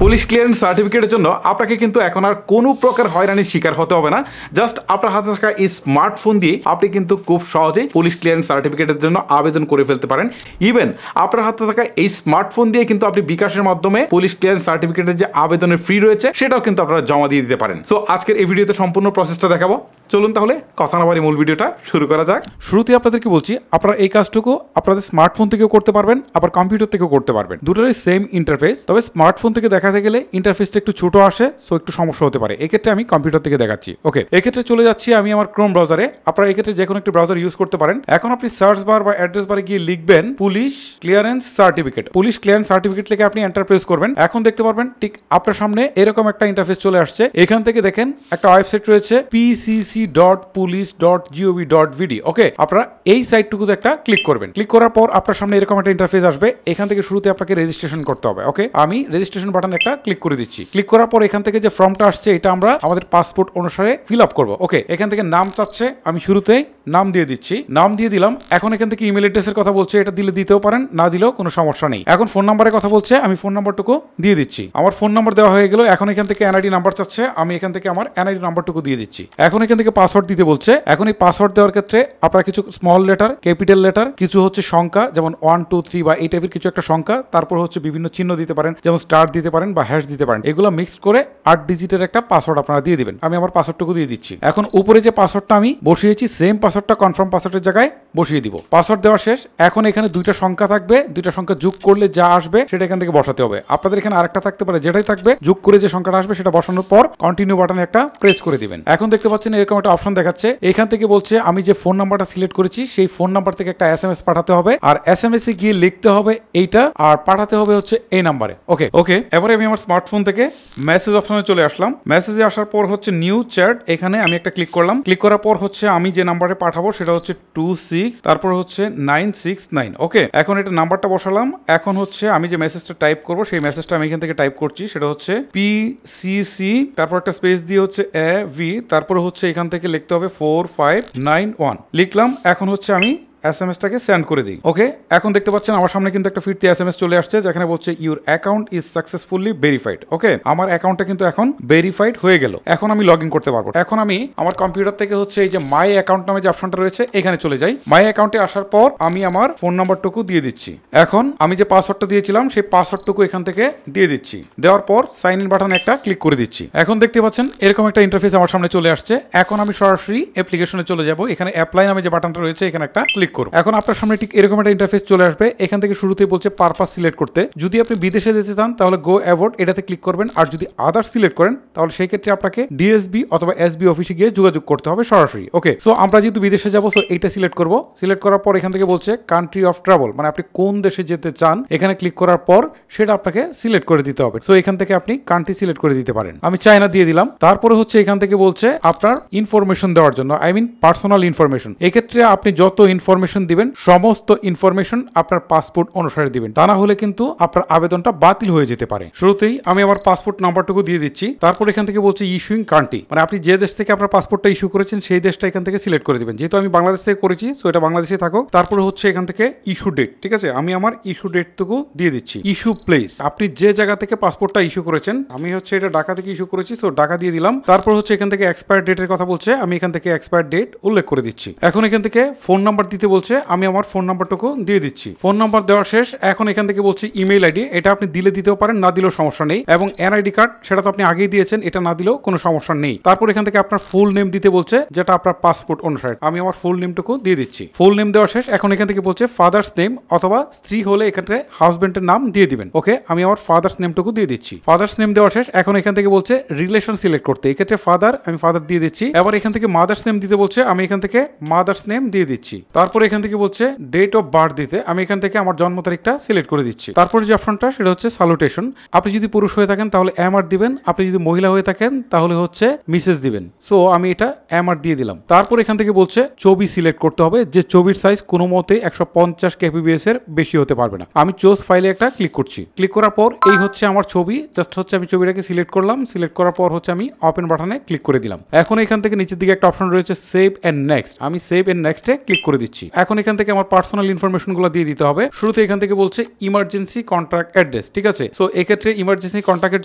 Police clearance সার্টিফিকেটের জন্য আপনাকে কিন্তু এখন আর কোনো প্রকার হয়রানির শিকার হতে হবে না। জাস্ট আপনার হাতে থাকা এই স্মার্টফোন দিয়ে আপনি কিন্তু খুব সহজেই পুলিশ ক্লিয়ারেন্স সার্টিফিকেটের জন্য আবেদন করে ফেলতে পারেন। ইভেন আপনার হাতে থাকা এই স্মার্টফোন দিয়ে কিন্তু আপনি বিকাশের মাধ্যমে পুলিশ ক্লিয়ারেন্স সার্টিফিকেটের যে আবেদনের ফি রয়েছে সেটাও কিন্তু আপনারা জমা দিয়ে দিতে পারেন। সো আজকের এই ভিডিওতে সম্পূর্ণ প্রসেসটা দেখাবো। চলুন তাহলে কথা না বাড়ি মূল ভিডিওটা শুরু করা যাক। শুরুতে আপনাদেরকে বলছি, আপনারা এই কাজটুকু আপনাদের স্মার্টফোন থেকেও করতে পারবেন, আবার কম্পিউটার থেকেও করতে পারবেন। দুটোরই সেম ইন্টারফেস, তবে স্মার্টফোন থেকে দেখাতে গেলে ইন্টারফেসটা একটু ছোট আসে, সো একটু সমস্যা হতে পারে। এক্ষেত্রে আমি কম্পিউটার থেকে দেখাচ্ছি। ওকে, এক্ষেত্রে চলে যাচ্ছি আমি আমার ক্রোম ব্রাউজারে। আপনারা এক্ষেত্রে যে কোনো একটি ব্রাউজার ইউজ করতে পারেন। এখন আপনি সার্চ বার বা অ্যাড্রেস বারে গিয়ে লিখবেন police clearance certificate. Police clearance certificate লিখে আপনি এন্টার প্রেস করবেন। এখন দেখতে পারবেন ঠিক আপনার সামনে এরকম একটা ইন্টারফেস চলে আসছে। এখান থেকে দেখেন একটা ওয়েবসাইট রয়েছে pcc.police.gov.vd। ওকে, আপনারা এই সাইটটুকুতে একটা ক্লিক করবেন। ক্লিক করার পর আপনার সামনে এরকম একটা ইন্টারফেস আসবে। এখান থেকে শুরুতে আপনাকে রেজিস্ট্রেশন করতে হবে। ওকে, আমি রেজিস্ট্রেশন বাটন একটা ক্লিক করে দিচ্ছি। ক্লিক করার পর এখান থেকে যে ফর্মটা আসছে এটা আমরা আমাদের পাসপোর্ট অনুসারে ফিল আপ করবো। ওকে, এখান থেকে নাম চাচ্ছে, আমি শুরুতেই নাম দিয়ে দিচ্ছি। নাম দিয়ে দিলাম। এখন এখান থেকে ইমেল অ্যাড্রেসের কথা বলছে, এটা দিলে দিতেও পারেন, না দিলেও কোনো সমস্যা নেই। এখন ফোন নাম্বারের কথা বলছে, আমি ফোন নাম্বারটুকু দিয়ে দিচ্ছি। আমার ফোন নাম্বার দেওয়া হয়ে গেল। এখন এখান থেকে এনআইডি নাম্বার চাচ্ছে, আমি এখান থেকে আমার এনআইডি নাম্বারটুকু দিয়ে দিচ্ছি। এখন এখান থেকে পাসওয়ার্ড দিতে বলছে। এখন এই পাসওয়ার্ড দেওয়ার ক্ষেত্রে আপনারা কিছু স্মল লেটার, ক্যাপিটাল লেটার, কিছু হচ্ছে সংখ্যা, যেমন 1 2 3 বা এই টাইপের কিছু একটা সংখ্যা, তারপর হচ্ছে বিভিন্ন চিহ্ন দিতে পারেন, যেমন স্টার দিতে পারেন বা হ্যাশ দিতে পারেন। এগুলো মিক্সড করে 8 ডিজিটের একটা পাসওয়ার্ড আপনারা দিয়ে দিবেন। আমি আমার পাসওয়ার্ডটুকু দিয়ে দিচ্ছি। এখন উপরে যে পাসওয়ার্ডটা আমি বসিয়েছি, সেম পাসওয়ার্ডটা কনফার্ম পাসওয়ার্ডের জায়গায় বসিয়ে দিব। পাসওয়ার্ড দেওয়া শেষ। এখন এখানে দুইটা সংখ্যা থাকবে, দুইটা সংখ্যা যোগ করলে যা আসবে সেটা এখান থেকে বসাতে হবে। আপনাদের এখানে আরেকটা থাকতে পারে, যেটাই থাকবে যোগ করে যে সংখ্যাটা আসবে সেটা বসানোর পর কন্টিনিউ বাটনে একটা প্রেস করে দিবেন। এখন দেখতে পাচ্ছেন এরকম একটা অপশন দেখাচ্ছে। এখান থেকে বলছে আমি যে ফোন নাম্বারটা সিলেক্ট করেছি সেই ফোন নাম্বার থেকে একটা এসএমএস পাঠাতে হবে, আর এসএমএস এ গিয়ে লিখতে হবে এইটা, আর পাঠাতে হবে হচ্ছে এই নাম্বারে। ওকে ওকে, এবারে আমি আমার স্মার্টফোন থেকে মেসেজ অপশনে চলে আসলাম। মেসেজে আসার পর হচ্ছে নিউ চ্যাট, এখানে আমি একটা ক্লিক করলাম। ক্লিক করার পর হচ্ছে আমি যে নাম্বারে পাঠাবো সেটা হচ্ছে 26 তারপর হচ্ছে 969। ওকে, এখন এটা নাম্বারটা বসালাম। এখন হচ্ছে আমি যে মেসেজটা টাইপ করব সেই মেসেজটা আমি এখান থেকে টাইপ করছি। সেটা হচ্ছে পিসিসি তারপর একটা স্পেস দিয়ে হচ্ছে এ ভি, তারপর হচ্ছে এখান থেকে লিখতে হবে 4591 লিখলাম। এখন হচ্ছে আমি এসএমএসটাকে সেন্ড করে দিই। ওকে, এখন দেখতে পাচ্ছেন আমার সামনে কিন্তু একটা ফিরতি এসএমএস চলে আসছে, যেখানে বলছে your account is successfully verified. Okay, আমার অ্যাকাউন্টটা কিন্তু এখন ভেরিফাইড হয়ে গেল। এখন আমি লগ ইন করতে পারবো। এখন আমি আমার কম্পিউটার থেকে হচ্ছে এই যে মাই অ্যাকাউন্ট নামে যে অপশনটা রয়েছে এখানে চলে যাই। মাই অ্যাকাউন্টে আসার পর আমি আমার ফোন নাম্বারটুকু দিয়ে দিচ্ছি। এখন আমি যে পাসওয়ার্ডটা দিয়েছিলাম সেই পাসওয়ার্ডটুকু এখান থেকে দিয়ে দিচ্ছি। দেওয়ার পর সাইন ইন বাটনে একটা ক্লিক করে দিচ্ছি। এখন দেখতে পাচ্ছেন এরকম একটা ইন্টারফেস আমার সামনে চলে আসছে। এখন আমি সরাসরি অ্যাপ্লিকেশনে চলে যাব। এখানে অ্যাপ্লাই নামে যে বাটনটা রয়েছে এখানে একটা ক্লিক করব। এখন আপনার সামনে ঠিক এরকম একটা ইন্টারফেস চলে আসবে। এখান থেকে শুরুতেই বলছে পারপাস সিলেক্ট করতে। যদি আপনি বিদেশে যেতে চান তাহলে গো অ্যাবোর্ড এটাতে ক্লিক করবেন, আর যদি আদার্স সিলেক্ট করেন তাহলে সেই ক্ষেত্রে আপনাকে ডিএসবি অথবা এসবি অফিসে গিয়ে যোগাযোগ করতে হবে সরাসরি। ওকে, সো আমরা যেহেতু বিদেশে যাবো সো এইটা সিলেক্ট করব। সিলেক্ট করার পর এখান থেকে বলছে কান্ট্রি অফ ট্রাভেল, মানে আপনি কোন দেশে যেতে চান এখানে ক্লিক করার পর সেটা আপনাকে সিলেক্ট করে দিতে হবে। সো এখান থেকে আপনি কান্ট্রি সিলেক্ট করে দিতে পারেন। আমি চায়না দিয়ে দিলাম। তারপরে হচ্ছে এখান থেকে বলছে আপনার ইনফরমেশন দেওয়ার জন্য, আই মিন পার্সোনাল ইনফরমেশন। এক্ষেত্রে আপনি যত ইনফরমেশন দিবেন সমস্ত ইনফরমেশন আপনার পাসপোর্ট অনুসারে দিবেন, তা না হলে কিন্তু আপনার আবেদনটা বাতিল হয়ে যেতে পারে। শুরুতেই আমি আমার পাসপোর্ট নাম্বারটুকু দিয়ে দিচ্ছি। তারপর এখান থেকে বলছে ইস্যুইং কান্ট্রি, মানে আপনি যে দেশ থেকে আপনার পাসপোর্টটা ইস্যু করেছেন সেই দেশটা এখান থেকে সিলেক্ট করে দিবেন। যেহেতু আমি বাংলাদেশ থেকে করেছি সো এটা বাংলাদেশে থাকুক। তারপরে হচ্ছে এখান থেকে ইস্যু ডেট, ঠিক আছে, আমি আমার ইস্যু ডেটটুকু দিয়ে দিচ্ছি। ইস্যু প্লেস, আপনি যে জায়গা থেকে পাসপোর্টটা ইস্যু করেছেন, আমি হচ্ছে এটা ঢাকা থেকে ইস্যু করেছি সো ঢাকা দিয়ে দিলাম। তারপর হচ্ছে এখান থেকে এক্সপায়ার ডেটের কথা বলছে, আমি এখান থেকে এক্সপায়ার ডেট উল্লেখ করে দিচ্ছি। এখন এখান থেকে ফোন নাম্বার দিতে বলছে, আমি আমার ফোন নাম্বারটুকু দিয়ে দিচ্ছি। ফোন নাম্বার দেওয়া শেষ। এখন এখান থেকে বলছি ইমেইল আইডি, এটা আপনি দিলে দিতেও পারেন, না দিলেও সমস্যা নেই। এবং এনআইডি কার্ড সেটা তো আপনি আগেই দিয়েছেন, এটা না দিলেও কোনো সমস্যা নেই। তারপর এখান থেকে আপনার ফুল নেম দিতে বলছে, যেটা আপনার পাসপোর্ট অনুসারে। আমি আমার ফুল নেমটুকু দিয়ে দিচ্ছি। ফুল নেম দেওয়া শেষ। এখন এখান থেকে বলছে ফাদার্স নেম, অথবা স্ত্রী হলে এখানে হাজবেন্ডের নাম দিয়ে দিবেন। ওকে, আমি আমার ফাদার্স নেমটুকু দিয়ে দিচ্ছি। ফাদার্স নেম দেওয়া শেষ। এখন এখান থেকে বলছে রিলেশন সিলেক্ট করতে, এক্ষেত্রে ফাদার, আমি ফাদার দিয়ে দিচ্ছি। এবার এখান থেকে মাদার্স নেম দিতে বলছে, আমি এখান থেকে মাদার্স নেম দিয়ে দিচ্ছি। তারপর এখান থেকে বলছে ডেট অফ বার্থ দিতে, আমি এখান থেকে আমার জন্ম তারিখটা সিলেক্ট করে দিচ্ছি। তারপরে যে অপশনটা সেটা হচ্ছে স্যালুটেশন। আপনি যদি পুরুষ হয়ে থাকেন তাহলে এমআর দিবেন, আপনি যদি মহিলা হয়ে থাকেন তাহলে হচ্ছে মিসেস দিবেন। সো আমি এটা এমআর দিয়ে দিলাম। তারপর এখান থেকে বলছে ছবি সিলেক্ট করতে হবে, যে ছবির সাইজ কোনো মতে 150 kbps এর বেশি হতে পারবে না। আমি চোজ ফাইলে একটা ক্লিক করছি। ক্লিক করার পর এই হচ্ছে আমার ছবি। জাস্ট হচ্ছে আমি ছবিটাকে সিলেক্ট করলাম। সিলেক্ট করার পর হচ্ছে আমি ওপেন বাটনে ক্লিক করে দিলাম। এখন এখান থেকে নিচের দিকে একটা অপশন রয়েছে সেভ এন্ড নেক্সট, আমি সেভ এন্ড নেক্সটে ক্লিক করে দিচ্ছি। এখন এখান থেকে আমার পার্সোনাল ইনফরমেশন গুলো দিয়ে দিতে হবে। শুরুতে এখান থেকে বলছে ইমার্জেন্সি কন্ট্যাক্ট অ্যাড্রেস, ঠিক আছে। সো এক্ষেত্রে ইমার্জেন্সি কন্ট্যাক্টের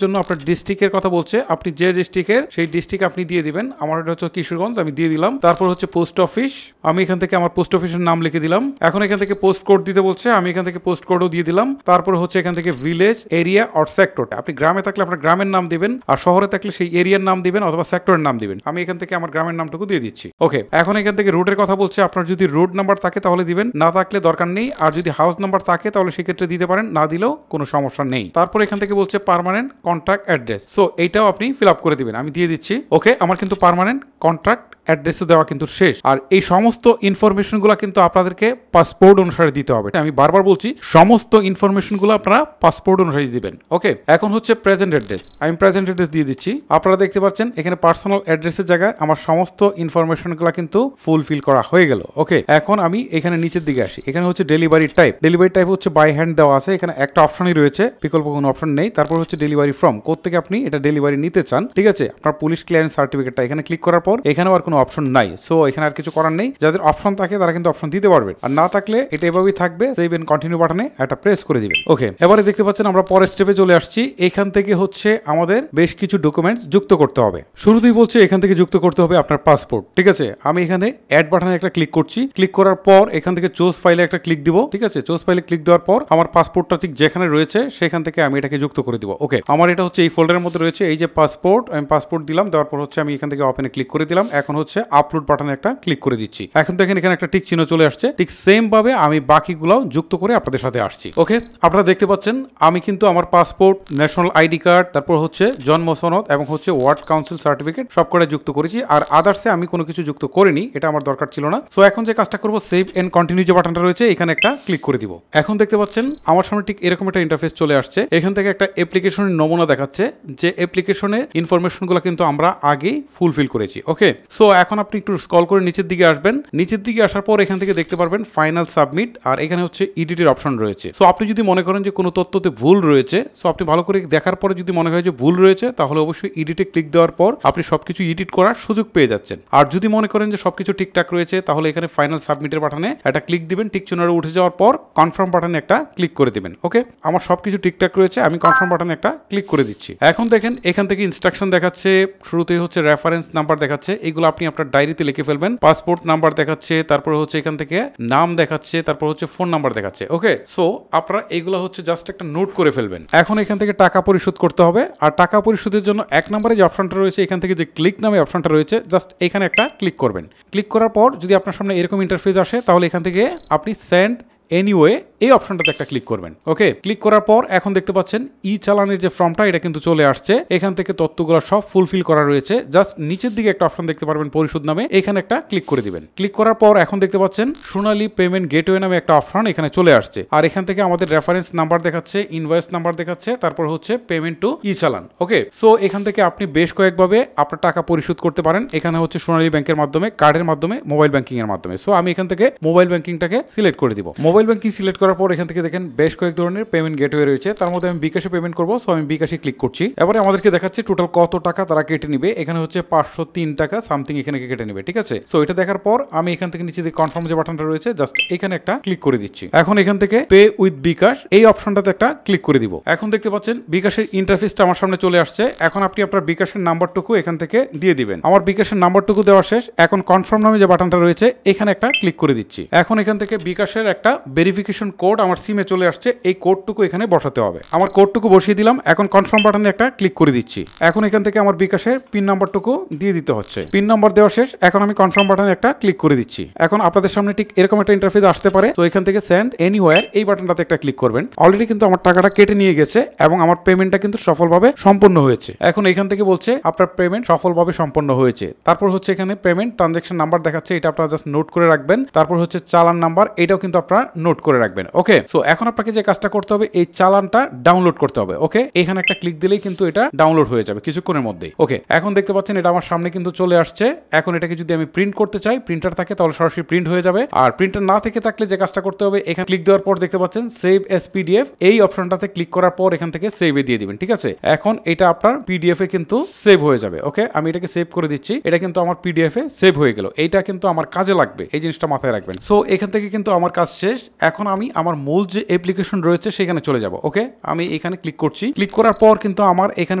জন্য আপনার ডিস্ট্রিক্টের কথা বলছে, আপনি যে ডিস্ট্রিক্টের সেই ডিস্ট্রিক্ট আপনি দিয়ে দিবেন। আমার এটা হচ্ছে কিশোরগঞ্জ, আমি দিয়ে দিলাম। তারপর হচ্ছে পোস্ট অফিস, আমি এখান থেকে আমার পোস্ট অফিসের নাম লিখে দিলাম। এখন এখান থেকে পোস্ট কোড দিতে বলছে, আমি এখান থেকে পোস্ট কোডও দিয়ে দিলাম। তারপর হচ্ছে এখান থেকে ভিলেজ, এরিয়া অর সেক্টর, আপনি গ্রামে থাকলে আপনার গ্রামের নাম দিবেন, আর শহরে থাকলে সেই এরিয়ার নাম দিবেন অথবা সেক্টরের নাম দিবেন। আমি এখান থেকে আমার গ্রামের নামটুকু দিয়ে দিচ্ছি। ওকে, এখন এখান থেকে রুটের কথা বলছে, আপনার যদি রুট নাম্বার থাকে তাহলে দিবেন, না থাকলে দরকার নেই। আর যদি হাউস নাম্বার থাকে তাহলে সেক্ষেত্রে দিতে পারেন, না দিলেও কোনো সমস্যা নেই। তারপর এখান থেকে বলছে পার্মানেন্ট কন্ট্যাক্ট অ্যাড্রেস, সো এইটাও আপনি ফিল আপ করে দিবেন। আমি দিয়ে দিচ্ছি। ওকে, আমার কিন্তু পার্মানেন্ট কন্ট্যাক্ট অ্যাড্রেসও দেওয়া কিন্তু শেষ। আর এই সমস্ত ইনফরমেশনগুলো কিন্তু আপনাদেরকে পাসপোর্ট অনুসারে দিতে হবে। আমি বারবার বলছি, সমস্ত ইনফরমেশনগুলো আপনারা পাসপোর্ট অনুসারে দিবেন। ওকে, এখন হচ্ছে প্রেজেন্ট অ্যাড্রেস, আমি প্রেজেন্ট অ্যাড্রেস দিয়ে দিচ্ছি। আপনারা দেখতে পাচ্ছেন এখানে পার্সোনাল অ্যাড্রেসের জায়গায় আমার সমস্ত ইনফরমেশনগুলো কিন্তু ফুলফিল করা হয়ে গেল। ওকে, এখন আমি এখানে নিচের দিকে আসি। এখানে হচ্ছে ডেলিভারি টাইপ, ডেলিভারি টাইপ হচ্ছে বাই হ্যান্ড দেওয়া আছে, এখানে একটা অপশনই রয়েছে, বিকল্প কোনো অপশন নেই। তারপর হচ্ছে ডেলিভারি ফ্রম, কোত্থেকে আপনি এটা ডেলিভারি নিতে চান, ঠিক আছে। আপনার পুলিশ ক্লিয়ারেন্স সার্টিফিকেটটা এখানে ক্লিক করার পর এখানেও আর কোনো অপশন নাই, সো এখানে আর কিছু করার নেই। যাদের অপশন থাকে তারা কিন্তু অপশন দিতে পারবেন, আর না থাকলে এটা এভাবেই থাকবে। সেভ এন্ড কন্টিনিউ বাটনে একটা প্রেস করে দিবেন। ওকে, এবারে দেখতে পাচ্ছেন আমরা পরের স্টেপে চলে আসছি। এখান থেকে হচ্ছে আমাদের বেশ কিছু ডকুমেন্টস যুক্ত করতে হবে। শুরুতেই বলছে এখান থেকে যুক্ত করতে হবে আপনার পাসপোর্ট, ঠিক আছে। আমি এখানে অ্যাড বাটনে একটা ক্লিক করছি। ক্লিক করার পর এখান থেকে চুজ ফাইলে একটা ক্লিক দিব, ঠিক আছে। চুজ ফাইলে ক্লিক দেওয়ার পর আমার পাসপোর্টটা ঠিক যেখানে রয়েছে সেখান থেকে আমি এটাকে যুক্ত করে দিব। ওকে, আমার এটা হচ্ছে এই ফোল্ডারের মধ্যে রয়েছে, এই যে পাসপোর্ট, আমি পাসপোর্ট দিলাম। দেওয়ার পর হচ্ছে আমি এখান থেকে ওপেনে ক্লিক করে দিলাম। এখন হচ্ছে আপলোড বাটনে একটা ক্লিক করে দিচ্ছি। এখন দেখেন এখানে একটা টিক চিহ্ন চলে আসছে। ঠিক সেম ভাবে আমি বাকিগুলো যুক্ত করে আপনাদের সাথে আসছি। ওকে, আপনারা দেখতে পাচ্ছেন আমি কিন্তু আমার পাসপোর্ট, ন্যাশনাল আইডি কার্ড, তারপর হচ্ছে জন্ম সনদ এবং হচ্ছে ওয়ার্ড কাউন্সিল সার্টিফিকেট সব করে যুক্ত করেছি। আর আদার্সে আমি কোনো কিছু যুক্ত করিনি, এটা আমার দরকার ছিল না। সো এখন যে কাজটা করবো, সেভ এন্ড কন্টিনিউ যে বাটনটা রয়েছে এখানে একটা ক্লিক করে দিব। এখন দেখতে পাচ্ছেন আমার সামনে ঠিক এরকম একটা ইন্টারফেস চলে আসছে। এখান থেকে একটা অ্যাপ্লিকেশনের নমুনা দেখাচ্ছে, যে অ্যাপ্লিকেশনের ইনফরমেশনগুলো কিন্তু আমরা আগেই ফুলফিল করেছি। ওকে, সো এখন আপনি একটু স্ক্রল করে নিচের দিকে আসবেন। নিচের দিকে আসার পর এখান থেকে দেখতে পারবেন ফাইনাল সাবমিট, আর এখানে হচ্ছে এডিটের অপশন রয়েছে। সো আপনি যদি মনে করেন যে কোনো তথ্যতে ভুল রয়েছে, সো আপনি ভালো করে দেখার পরে যদি মনে হয় যে ভুল রয়েছে, তাহলে অবশ্যই এডিটে ক্লিক দেওয়ার পর আপনি সবকিছু এডিট করার সুযোগ পেয়ে যাচ্ছেন। আর যদি মনে করেন যে সবকিছু ঠিকঠাক রয়েছে, তাহলে এখানে ফাইনাল সাবমিটের বাটনে একটা ক্লিক দিবেন। টিক চিহ্নটা উঠে যাওয়ার পর কনফার্ম বাটনে একটা ক্লিক করে দিবেন। ওকে, আমার সবকিছু ঠিকঠাক রয়েছে, আমি কনফার্ম বাটনে একটা ক্লিক করে দিচ্ছি। এখন দেখেন এখান থেকে ইনস্ট্রাকশন দেখাচ্ছে, শুরুতেই হচ্ছে রেফারেন্স নাম্বার দেখাচ্ছে, এগুলো আপনি আপনার ডায়েরিতে লিখে ফেলবেন। পাসপোর্ট নাম্বার দেখাচ্ছে, তারপর হচ্ছে এখান থেকে নাম দেখাচ্ছে, তারপর হচ্ছে ফোন নাম্বার দেখাচ্ছে। ওকে, সো আপনারা এইগুলো হচ্ছে জাস্ট একটা নোট করে ফেলবেন। এখন এখান থেকে টাকা পরিশোধ করতে হবে, আর টাকা পরিশোধের জন্য এক নম্বরে যে অপশনটা রয়েছে এখান থেকে যে ক্লিক নামে অপশনটা রয়েছে, জাস্ট এখানে একটা ক্লিক করবেন। ক্লিক করার পর যদি আপনার সামনে এরকম ইন্টারফেস আসে, তাহলে এখান থেকে আপনি সেন্ড এনিওয়ে এই অপশনটাতে একটা ক্লিক করবেন। ওকে, ক্লিক করার পর এখন দেখতে পাচ্ছেন ই চালানের যে ফর্মটা এটা কিন্তু চলে আসছে। এখান থেকে তথ্যগুলো সব ফুলফিল করা রয়েছে। জাস্ট নিচের দিকে একটা অপশন দেখতে পারবেন পরিশোধ নামে, এখানে একটা ক্লিক করে দিবেন। ক্লিক করার পর এখন দেখতে পাচ্ছেন সোনালী পেমেন্ট গেটওয়ে নামে একটা অপশন এখানে চলে আসছে। আর এখান থেকে আমাদের রেফারেন্স নাম্বার দেখাচ্ছে, ইনভয়েস নাম্বার দেখাচ্ছে, তারপর হচ্ছে পেমেন্ট টু ই চালান। ওকে, সো এখান থেকে আপনি বেশ কয়েকভাবে আপনার টাকা পরিশোধ করতে পারেন। এখানে হচ্ছে সোনালী ব্যাংকের মাধ্যমে, কার্ডের মাধ্যমে, মোবাইল ব্যাংকিং এর মাধ্যমে। সো আমি এখান থেকে মোবাইল ব্যাংকিংটাকে সিলেক্ট করে দিব। মোবাইল ব্যাংকিং সিলেক্ট করার পর এখান থেকে দেখেন বেশ কয়েক ধরনের পেমেন্ট গেটওয়ে রয়েছে, তার মধ্যে আমি বিকাশে পেমেন্ট করবো। সো আমি বিকাশে ক্লিক করছি। এবারে আমাদেরকে দেখাচ্ছে টোটাল কত টাকা তারা কেটে নিবে। এখানে হচ্ছে 503 টাকা সামথিং এখানে কেটে নিবে, ঠিক আছে। সো এটা দেখার পর আমি এখান থেকে নিচে দিকে কনফার্ম যে বাটনটা রয়েছে জাস্ট এখানে একটা ক্লিক করে দিচ্ছি। এখন এখান থেকে পে উইথ বিকাশ এই অপশনটাতে একটা ক্লিক করে দিব। এখন দেখতে পাচ্ছেন বিকাশের ইন্টারফেসটা আমার সামনে চলে আসছে। এখন আপনি আপনার বিকাশের নাম্বারটুকু এখান থেকে দিয়ে দিবেন। আমার বিকাশের নাম্বারটুকু দেওয়া শেষ। এখন কনফার্ম নামে যে বাটনটা রয়েছে এখানে একটা ক্লিক করে দিচ্ছি। এখন এখান থেকে বিকাশের একটা ভেরিফিকেশন কোড আমার সিমে চলে আসছে, এই কোডটুকু এখানে বসাতে হবে। আমার কোডটুকু বসিয়ে দিলাম। এখন কনফার্ম বাটনে একটা ক্লিক করে দিচ্ছি। এখন এখান থেকে আমার বিকাশের পিন নাম্বারটুকু দিয়ে দিতে হচ্ছে। পিন নাম্বার দেওয়া শেষ। এখন আমি কনফার্ম বাটনে একটা ক্লিক করে দিচ্ছি। এখন আপনাদের সামনে ঠিক এরকম একটা ইন্টারফেস আসতে পারে। তো এখান থেকে সেন্ড এনিওয়্যার এই বাটনটাতে একটা ক্লিক করবেন। অলরেডি কিন্তু আমার টাকাটা কেটে নিয়ে গেছে এবং আমার পেমেন্টটা কিন্তু সফলভাবে সম্পন্ন হয়েছে। এখন এখান থেকে বলছে আপনার পেমেন্ট সফলভাবে সম্পন্ন হয়েছে। তারপর হচ্ছে এখানে পেমেন্ট ট্রানজাকশন নাম্বার দেখাচ্ছে, এটা আপনারা জাস্ট নোট করে রাখবেন। তারপর হচ্ছে চালান নাম্বার, এটাও কিন্তু আপনারা নোট করে রাখবেন। ওকে, সো এখন আপনাকে যে কাজটা করতে হবে এই চালানটা ডাউনলোড করতে হবে। ওকে, এখানে একটা ক্লিক দিলেই কিন্তু এটা ডাউনলোড হয়ে যাবে কিছুক্ষণের মধ্যেই। ওকে, এখন দেখতে পাচ্ছেন এটা আমার সামনে কিন্তু চলে আসছে। এখন এটাকে যদি আমি প্রিন্ট করতে চাই, প্রিন্টার থাকে তাহলে সরাসরি প্রিন্ট হয়ে যাবে। আর প্রিন্টার না থেকে থাকলে যে কাজটা করতে হবে, এখানে ক্লিক দেওয়ার পর দেখতে পাচ্ছেন সেভ এস পিডিএফ, এই অপশনটাতে ক্লিক করার পর এখান থেকে সেভে দিয়ে দিবেন। ঠিক আছে, এখন এটা আপনার পিডিএফ এ কিন্তু সেভ হয়ে যাবে। ওকে, আমি এটাকে সেভ করে দিচ্ছি। এটা কিন্তু আমার পিডিএফ এ সেভ হয়ে গেল। এইটা কিন্তু আমার কাজে লাগবে, এই জিনিসটা মাথায় রাখবেন। সো এখান থেকে কিন্তু আমার কাজ শেষ। এখন আমি আমার মূল যে অ্যাপ্লিকেশন রয়েছে সেখানে চলে যাব। ওকে, আমি এখানে ক্লিক করছি। ক্লিক করার পর কিন্তু আমার এখানে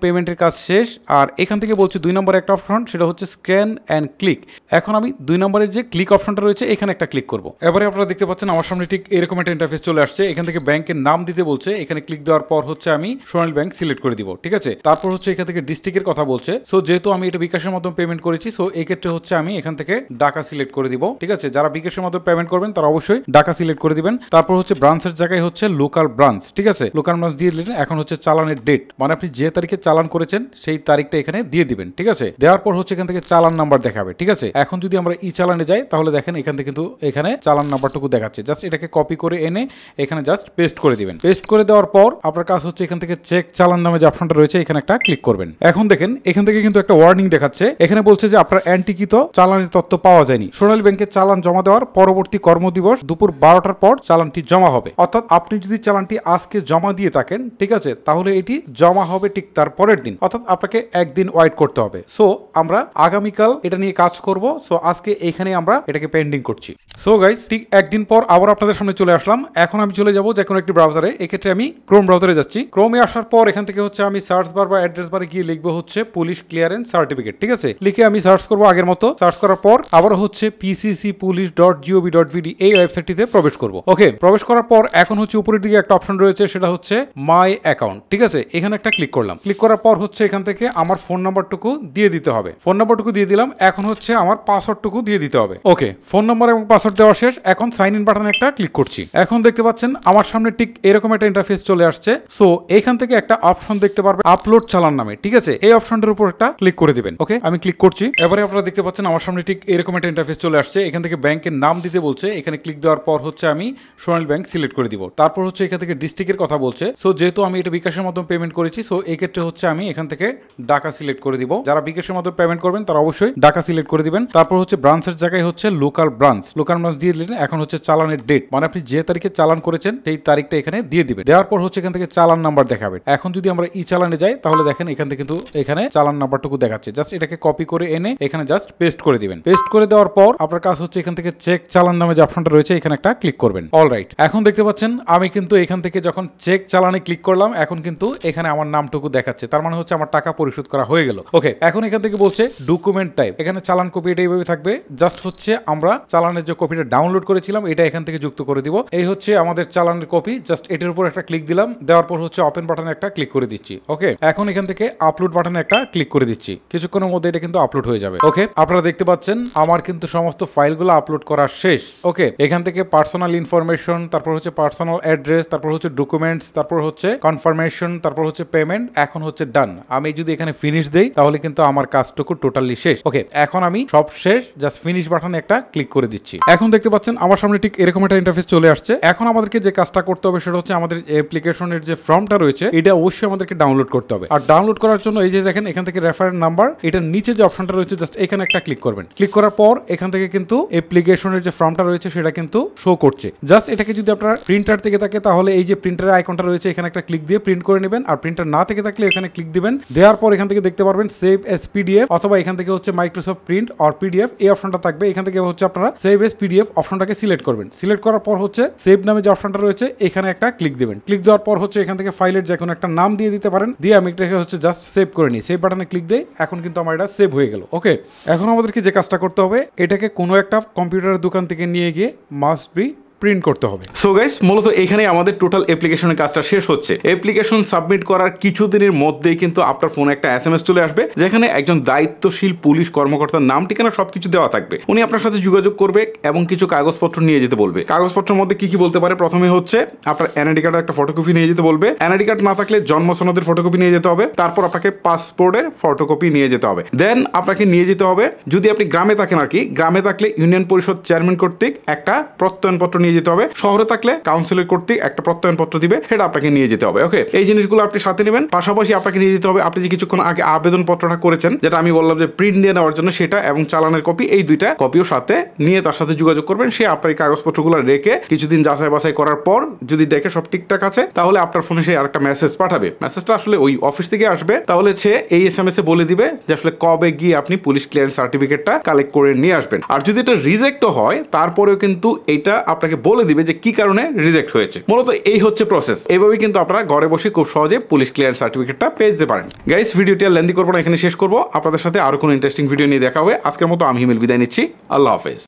পেমেন্টের কাজ শেষ। আর এখান থেকে বলছি 2 নম্বরে একটা অপশন, সেটা হচ্ছে স্ক্যান অ্যান্ড ক্লিক। এখন আমি 2 নম্বরের যে ক্লিক অপশনটা রয়েছে এখানে একটা ক্লিক করব। এবারে আপনারা দেখতে পাচ্ছেন আমার সামনে ঠিক এরকম একটা ইন্টারফেস চলে আসছে। এখান থেকে ব্যাংকের নাম দিতে বলছে। এখানে ক্লিক দেওয়ার পর হচ্ছে আমি সোনালী ব্যাংক সিলেক্ট করে দিব। ঠিক আছে, তারপর হচ্ছে এখান থেকে ডিস্ট্রিক্টের কথা বলছে। সো যেহেতু আমি এটা বিকাশের মাধ্যমে পেমেন্ট করেছি, সো এই ক্ষেত্রে হচ্ছে আমি এখান থেকে ঢাকা সিলেক্ট করে দিব। ঠিক আছে, যারা বিকাশের মাধ্যমে পেমেন্ট করবেন তারা অবশ্যই ঢাকা সিলেক্ট করে দিবেন। তারপর হচ্ছে ব্রাঞ্চের জায়গায় হচ্ছে লোকাল ব্রাঞ্চ। ঠিক আছে, লোকাল ব্রাঞ্চ দিয়ে দিলেন। এখন হচ্ছে চালানের ডেট, মানে আপনি যে তারিখে চালান করেছেন সেই তারিখটা এখানে দিয়ে দিবেন। ঠিক আছে, দেওয়ার পর হচ্ছে এখান থেকে চালান নাম্বার দেখাবে। ঠিক আছে, এখন যদি আমরা ই চালানে যাই তাহলে দেখেন এখান থেকে কিন্তু এখানে চালান নাম্বারটুকু দেখাচ্ছে। জাস্ট এটাকে কপি করে এনে এখানে জাস্ট পেস্ট করে দিবেন। পেস্ট করে দেওয়ার পর আপনার কাজ হচ্ছে এখান থেকে চেক চালান নামে যে অপশনটা রয়েছে এখানে একটা ক্লিক করবেন। এখন দেখেন এখান থেকে কিন্তু একটা ওয়ার্নিং দেখাচ্ছে। এখানে বলছে যে আপনার অ্যান্টিকৃত চালানের তথ্য পাওয়া যায়নি। সোনালী ব্যাংকে চালান জমা দেওয়ার পরবর্তী কর্মদিবস দুপুর 12টার পর চালানটি জমা হবে। অর্থাৎ আপনি যদি চালানটি আজকে জমা দিয়ে থাকেন, ঠিক আছে, তাহলে এটি জমা হবে ঠিক তার পরের দিন। অর্থাৎ আপনাকে একদিন ওয়েট করতে হবে। সো আমরা আগামীকাল এটা নিয়ে কাজ করব। সো আজকে এখানে আমরা এটাকে পেন্ডিং করছি। সো গাইস, ঠিক একদিন পর আবার আপনাদের সামনে চলে আসলাম। এখন আমি চলে যাব যে কোনো একটি ব্রাউজারে। এক্ষেত্রে আমি ক্রোম ব্রাউজারে যাচ্ছি। ক্রোমে আসার পর এখান থেকে হচ্ছে আমি সার্চ বার বা অ্যাড্রেস বারে গিয়ে লিখবো হচ্ছে পুলিশ ক্লিয়ারেন্স সার্টিফিকেট। ঠিক আছে, লিখে আমি সার্চ করবো আগের মতো। সার্চ করার পর আবার হচ্ছে pccpolice.gov.bd এই ওয়েবসাইটটিতে প্রবেশ করব। ওকে, প্রবেশ করার পর এখন হচ্ছে উপরের দিকে একটা অপশন রয়েছে, সেটা হচ্ছে মাই অ্যাকাউন্ট। ঠিক আছে, এখানে একটা ক্লিক করলাম। ক্লিক করার পর হচ্ছে এখান থেকে আমার ফোন নাম্বারটুকু দিয়ে দিতে হবে। ফোন নাম্বারটুকু দিয়ে দিলাম। এখন হচ্ছে আমার পাসওয়ার্ডটুকু দিয়ে দিতে হবে। ওকে, ফোন নাম্বার এবং পাসওয়ার্ড দেওয়া শেষ। এখন সাইন ইন বাটনে একটা ক্লিক করছি। এখন দেখতে পাচ্ছেন আমার সামনে ঠিক এরকম একটা ইন্টারফেস চলে আসছে। সো এখান থেকে একটা অপশন দেখতে পারবে আপলোড চালান নামে। ঠিক আছে, এই অপশনটার উপর একটা ক্লিক করে দিবেন। ওকে, আমি ক্লিক করছি। এবারে আপনারা দেখতে পাচ্ছেন আমার সামনে ঠিক এরকম একটা ইন্টারফেস চলে আসছে। এখান থেকে ব্যাংকের নাম দিতে বলছে। এখানে ক্লিক দেওয়ার পর হচ্ছে আমি সোনালী ব্যাংক সিলেক্ট করে দিব। তারপর হচ্ছে এখান থেকে ডিস্ট্রিক্টের কথা বলছে। সো যেহেতু আমি এটা বিকাশের মাধ্যমে পেমেন্ট করেছি, সো এই ক্ষেত্রে হচ্ছে আমি এখান থেকে ঢাকা সিলেক্ট করে দিব। যারা বিকাশের মাধ্যমে পেমেন্ট করবেন তারা অবশ্যই ঢাকা সিলেক্ট করে দিবেন। তারপর হচ্ছে ব্রাঞ্চের জায়গায় হচ্ছে লোকাল ব্রাঞ্চ। লোকাল ব্রাঞ্চ দিয়ে দিলেন। এখন হচ্ছে চালানের ডেট, মানে আপনি যে তারিখে চালান করেছেন সেই তারিখটা এখানে দিয়ে দিবেন। দেওয়ার পর হচ্ছে এখান থেকে চালান নাম্বার দেখাবে। এখন যদি আমরা ই চালানে যাই তাহলে দেখেন এখান থেকে কিন্তু এখানে চালান নাম্বারটুকু দেখাচ্ছে। জাস্ট এটাকে কপি করে এনে এখানে জাস্ট পেস্ট করে দিবেন। পেস্ট করে দেওয়ার পর আপনার কাজ হচ্ছে এখান থেকে চেক চালান নামে যে অপশনটা রয়েছে এখানে একটা ক্লিক করবেন। অলরাইট, এখন দেখতে পাচ্ছেন আমি কিন্তু এখান থেকে যখন চেক চালানে ক্লিক করলাম এখন কিন্তু এখানে আমার নামটুকু দেখাচ্ছে। তার মানে হচ্ছে আমার টাকা পরিশোধ করা হয়ে গেল। ওকে, এখন এখান থেকে বলছে ডকুমেন্ট টাইপ। এখানে চালান কপি এটা এইভাবে থাকবে। জাস্ট হচ্ছে আমরা চালানের যে কপিটা ডাউনলোড করেছিলাম এটা এখান থেকে যুক্ত করে দিব। এই হচ্ছে আমাদের চালানের কপি। জাস্ট এটার উপর একটা ক্লিক দিলাম। দেওয়ার পর হচ্ছে ওপেন বাটনে একটা ক্লিক করে দিচ্ছি। ওকে, এখন এখান থেকে আপলোড বাটনে একটা ক্লিক করে দিচ্ছি। কিছুক্ষণের মধ্যে এটা কিন্তু আপলোড হয়ে যাবে। ওকে, আপনারা দেখতে পাচ্ছেন আমার কিন্তু সমস্ত ফাইলগুলো আপলোড করা শেষ। ওকে, এখান থেকে পার্সোনাল ইনফরমেশন, তারপর হচ্ছে পার্সোনাল অ্যাড্রেস, তারপর হচ্ছে ডকুমেন্টস, তারপর হচ্ছে কনফার্মেশন, তারপর হচ্ছে পেমেন্ট। এখন হচ্ছে ডান। আমি যদি এখানে ফিনিশ দেই তাহলে কিন্তু আমার কাজটুকু টোটালি শেষ। ওকে, এখন আমি সব শেষ। জাস্ট ফিনিশ বাটনে একটা ক্লিক করে দিচ্ছি। এখন দেখতে পাচ্ছেন আমার সামনে ঠিক এরকম একটা ইন্টারফেস চলে আসছে। এখন আমাদেরকে যে কাজটা করতে হবে সেটা হচ্ছে আমাদের অ্যাপ্লিকেশনের যে ফর্মটা রয়েছে এটা অবশ্যই আমাদেরকে ডাউনলোড করতে হবে। আর ডাউনলোড করার জন্য এই যে দেখেন এখান থেকে রেফারেন্স নাম্বার, এটার নিচে যে অপশনটা রয়েছে জাস্ট এখানে একটা ক্লিক করবেন। ক্লিক করার পর এখান থেকে কিন্তু অ্যাপ্লিকেশনের যে ফর্মটা রয়েছে সেটা কিন্তু শো করছে। জাস্ট এটাকে যদি আপনারা প্রিন্টার থেকে থাকে তাহলে এই যে প্রিন্টারের আইকনটা রয়েছে এখানে একটা ক্লিক দিয়ে প্রিন্ট করে নেবেন। আর প্রিন্টার না থেকে থাকলে এখানে ক্লিক দিবেন। দেওয়ার পর এখান থেকে দেখতে পারবেন সেভ এস পিডিএফ, অথবা এখান থেকে হচ্ছে মাইক্রোসফট প্রিন্ট অর পিডিএফ এই অপশনটা থাকবে। এখান থেকে হচ্ছে আপনারা সেভ এস পিডিএফ অপশনটাকে সিলেক্ট করবেন। সিলেক্ট করার পর হচ্ছে সেভ নামে যে অপশনটা রয়েছে এখানে একটা ক্লিক দিবেন। ক্লিক দেওয়ার পর হচ্ছে এখান থেকে ফাইলের যে কোনো একটা নাম দিয়ে দিতে পারেন। দিয়ে আমি এটাকে হচ্ছে জাস্ট সেভ করে নিই। সেভ বাটনে ক্লিক দেই। এখন কিন্তু আমার এটা সেভ হয়ে গেল। ওকে, এখন আমাদেরকে যে কাজটা করতে হবে এটাকে কোনো একটা কম্পিউটারের দোকান থেকে নিয়ে গিয়ে মাস্ট বি প্রিন্ট করতে হবে। সো গাইস, মূলত এখানে আমাদের টোটাল অ্যাপ্লিকেশনের কাজটা শেষ হচ্ছে। অ্যাপ্লিকেশন সাবমিট করার কিছুদিনের মধ্যেই কিন্তু আপনার ফোনে একটা এসএমএস চলে আসবে যেখানে একজন দায়িত্বশীল পুলিশ কর্মকর্তার নাম ঠিকানা সবকিছু দেওয়া থাকবে। উনি আপনার সাথে যোগাযোগ করবে এবং কিছু কাগজপত্র নিয়ে যেতে বলবে। কাগজপত্রের মধ্যে কি কি বলতে পারে, প্রথমে হচ্ছে আপনার এনআইডি কার্ডের একটা ফটোকপি নিয়ে যেতে বলবে। এনআইডি কার্ড না থাকলে জন্ম সনদের ফটোকপি নিয়ে যেতে হবে। তারপর আপনাকে পাসপোর্টের ফটোকপি নিয়ে যেতে হবে। দেন আপনাকে নিয়ে যেতে হবে, যদি আপনি গ্রামে থাকেন আর কি, গ্রামে থাকলে ইউনিয়ন পরিষদ চেয়ারম্যান কর্তৃক একটা প্রত্যয়নপত্র নিয়ে যেতে হবে। শহরে থাকলে কাউন্সিলের কর্তৃক একটা প্রত্যয়নপত্র দিবে, সেটা আপনাকে নিয়ে যেতে হবে। ওকে, এই জিনিসগুলো আপনি সাথে নেবেন। পাশাপাশি আপনাকে নিয়ে যেতে হবে আপনি যে কিছুক্ষণ আগে আবেদনপত্রটা করেছেন, যেটা আমি বললাম যে প্রিন্ট দিয়ে নেওয়ার জন্য, সেটা এবং চালানের কপি, এই দুইটা কপিও সাথে নিয়ে তার সাথে যোগাযোগ করবেন। সে আপনার এই কাগজপত্রগুলো রেখে কিছুদিন যাচাই বাছাই করার পর যদি দেখে সব ঠিকঠাক আছে, তাহলে আপনার ফোনে সে আরেকটা মেসেজ পাঠাবে। মেসেজটা আসলে ওই অফিস থেকে আসবে। তাহলে সে এই SMS এ বলে দিবে যে আসলে কবে গিয়ে আপনি পুলিশ ক্লিয়ারেন্স সার্টিফিকেটটা কালেক্ট করে নিয়ে আসবেন। আর যদি এটা রিজেক্টও হয়, তারপরেও কিন্তু এটা আপনাকে বলে দিবে যে কি কারণে রিজেক্ট হয়েছে। মূলত এই হচ্ছে প্রসেস। এইভাবেই কিন্তু আপনারা ঘরে বসে খুব সহজে পুলিশ ক্লিয়ারেন্স সার্টিফিকেটটা পেয়ে যেতে পারেন। গাইস, ভিডিওটি আর লেন্দি করবো না, এখানে শেষ করবো। আপনাদের সাথে আরো কোনো ইন্টারেস্টিং ভিডিও নিয়ে দেখা হবে। আজকের মতো আমি হিমেল বিদায় নিচ্ছি। আল্লাহ হাফেজ।